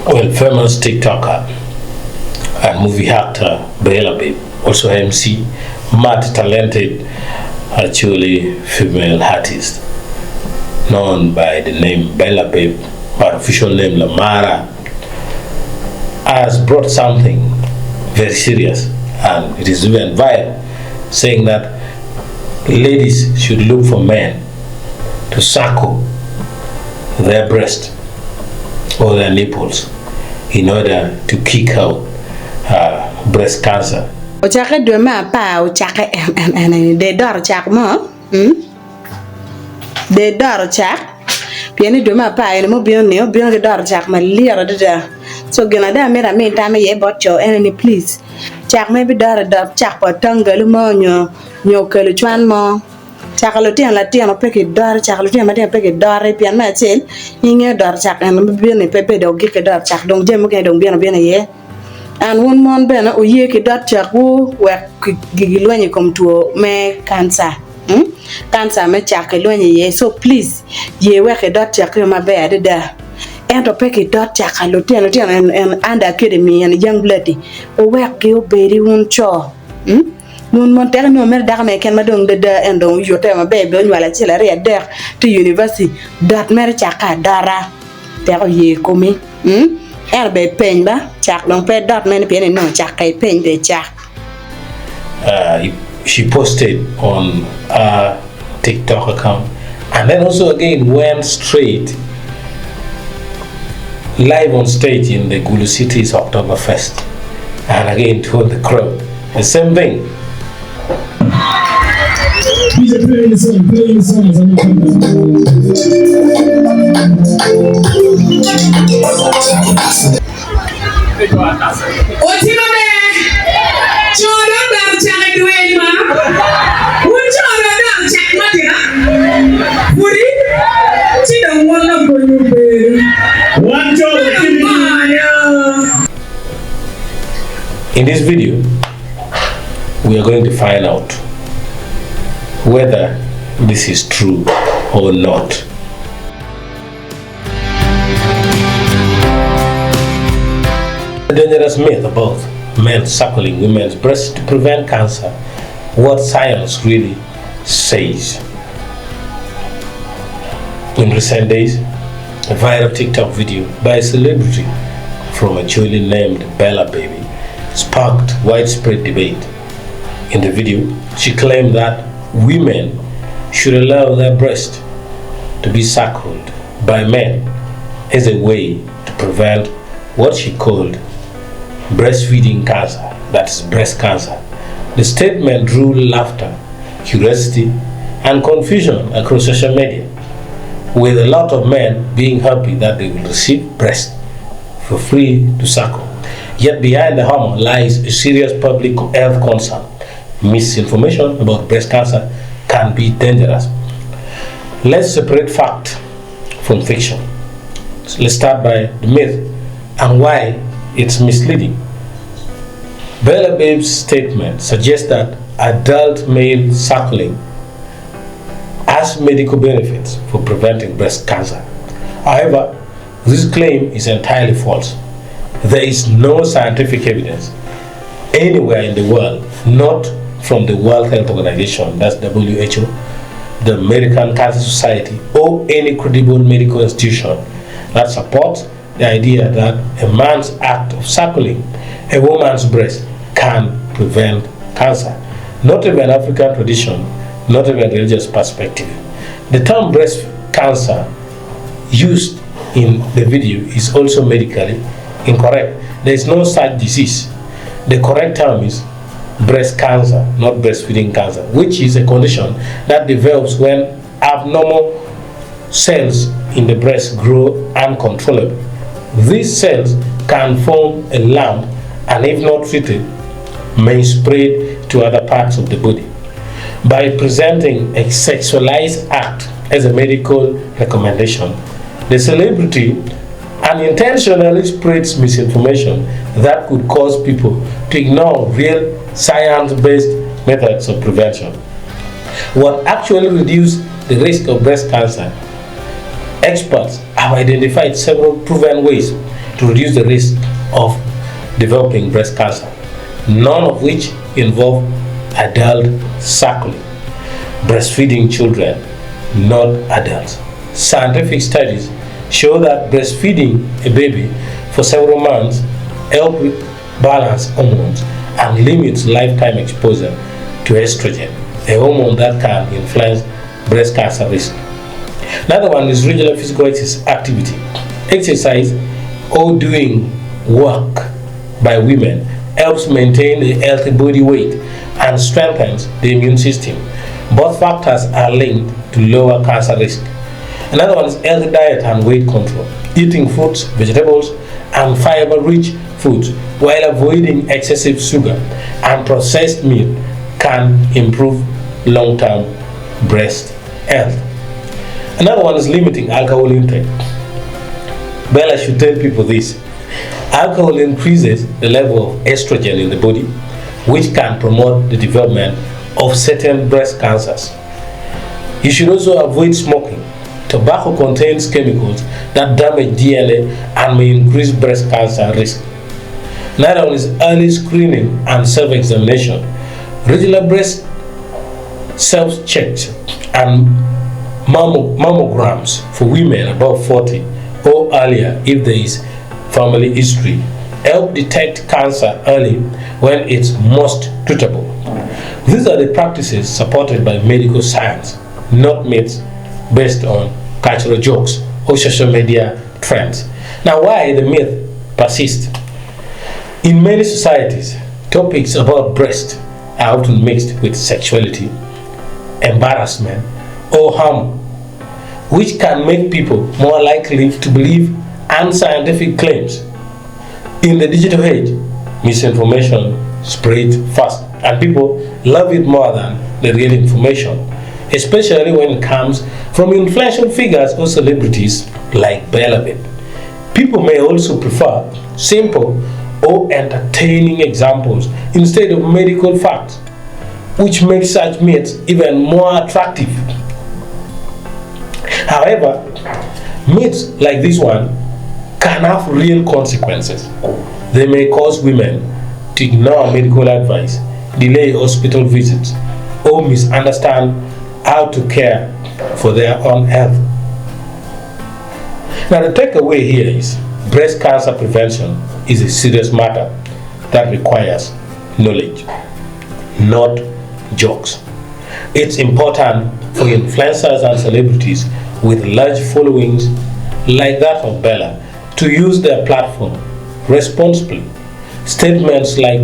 Well, famous TikToker and movie actor Bella Babe, also MC, multi-talented, actually female artist, known by the name Bella Babe, but official name Lamara, has brought something very serious, and it is even viral, saying that ladies should look for men to suckle their breast or their nipples in order to kick out breast cancer. Ochake dwema pa ochake de dor chak mo de dor chak pieni dwema pa ene mo bion ke dor chak ma liara de so gena da mera me ta me ye botcho ene please chak me bi dor chak po tangal mo nyo ke lu chwan mo chak lo tien la tien pe ke dor chak lo tien ma tien pe ke dor pian ma chel inge dor chak ene bi ne pe do ke dor chak dong jem ke dong bien ye and one mon bena o ye ke dot chaku we gigilwenye komtuo me cancer cancer me chake lwenye ye so please ye we ke dot chaku ma be ada and to pick it dot chaka lo tien and under academy and young bloody o we ke o beri un cho mon mon ter no mer dar me ken ma dong de and don yote ma be do nwala chela re der to university dot mer chaka dara ter ye komi be pen ba chak long pe dot men pen no chak kai pen de chak. She posted on her TikTok account and then also again went straight live on stage in the Gulu City's Oktoberfest and again told the crowd the same thing. Play the song as I'm In this video, we are going to find out whether this is true or not. A dangerous myth about men suckling women's breasts to prevent cancer. What science really says. In recent days, a viral TikTok video by a celebrity from Acholi named Bella Baby sparked widespread debate. In the video, she claimed that women should allow their breast to be suckled by men as a way to prevent what she called breastfeeding cancer, that is breast cancer. The statement drew laughter, curiosity, and confusion across social media, with a lot of men being happy that they will receive breast for free to suckle. Yet behind the hammer lies a serious public health concern. Misinformation about breast cancer can be dangerous. Let's separate fact from fiction. So let's start by the myth and why it's misleading. Bella Babe's statement suggests that adult male suckling has medical benefits for preventing breast cancer. However, this claim is entirely false. There is no scientific evidence anywhere in the world, not from the World Health Organization, that's WHO, the American Cancer Society, or any credible medical institution that supports the idea that a man's act of suckling a woman's breast can prevent cancer. Not even African tradition, not even religious perspective. The term breast cancer used in the video is also medically incorrect. There is no such disease. The correct term is breast cancer, not breastfeeding cancer, which is a condition that develops when abnormal cells in the breast grow uncontrollably. These cells can form a lump and, if not treated, may spread to other parts of the body. By presenting a sexualized act as a medical recommendation, the celebrity unintentionally spreads misinformation that could cause people to ignore real science-based methods of prevention. What actually reduces the risk of breast cancer? Experts have identified several proven ways to to reduce the risk of developing breast cancer, none of which involve adult suckling, breastfeeding children, not adults. Scientific studies show that breastfeeding a baby for several months helps balance hormones and limits lifetime exposure to estrogen, a hormone that can influence breast cancer risk. Another one is regular physical activity. Exercise or doing work by women helps maintain a healthy body weight and strengthens the immune system. Both factors are linked to lower cancer risk. Another one is healthy diet and weight control. Eating fruits, vegetables, and fiber-rich foods while avoiding excessive sugar and processed meat can improve long-term breast health. Another one is limiting alcohol intake. Bella should tell people this. Alcohol increases the level of estrogen in the body, which can promote the development of certain breast cancers. You should also avoid smoking. Tobacco contains chemicals that damage DNA and may increase breast cancer risk. Another one is early screening and self-examination. Regular breast self-checks and mammograms for women above 40 or earlier if there is family history help detect cancer early when it's most treatable. These are the practices supported by medical science, not myths based on cultural jokes or social media trends. Now, why the myth persists? In many societies, topics about breast are often mixed with sexuality, embarrassment, or harm, which can make people more likely to believe unscientific claims. In the digital age, misinformation spreads fast, and people love it more than the real information, especially when it comes from influential figures or celebrities like Bella. People may also prefer simple or entertaining examples instead of medical facts, which makes such myths even more attractive. However, myths like this one can have real consequences. They may cause women to ignore medical advice, delay hospital visits, or misunderstand how to care for their own health. Now, the takeaway here is breast cancer prevention is a serious matter that requires knowledge, not jokes. It's important for influencers and celebrities with large followings like that of Bella to use their platform responsibly. Statements like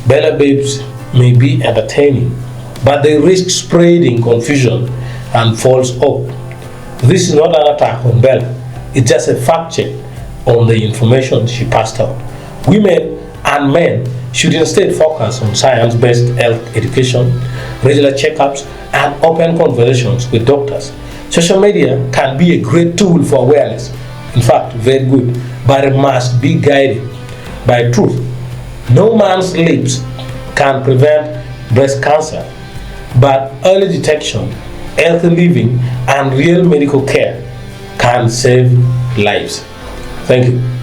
Bella babes may be entertaining, but they risk spreading confusion and false hope. This is not an attack on Bella, it's just a fact check on the information she passed out. Women and men should instead focus on science-based health education, regular checkups, and open conversations with doctors. Social media can be a great tool for awareness, in fact, very good, but it must be guided by truth. No man's lips can prevent breast cancer, but early detection, healthy living, and real medical care can save lives. Thank you.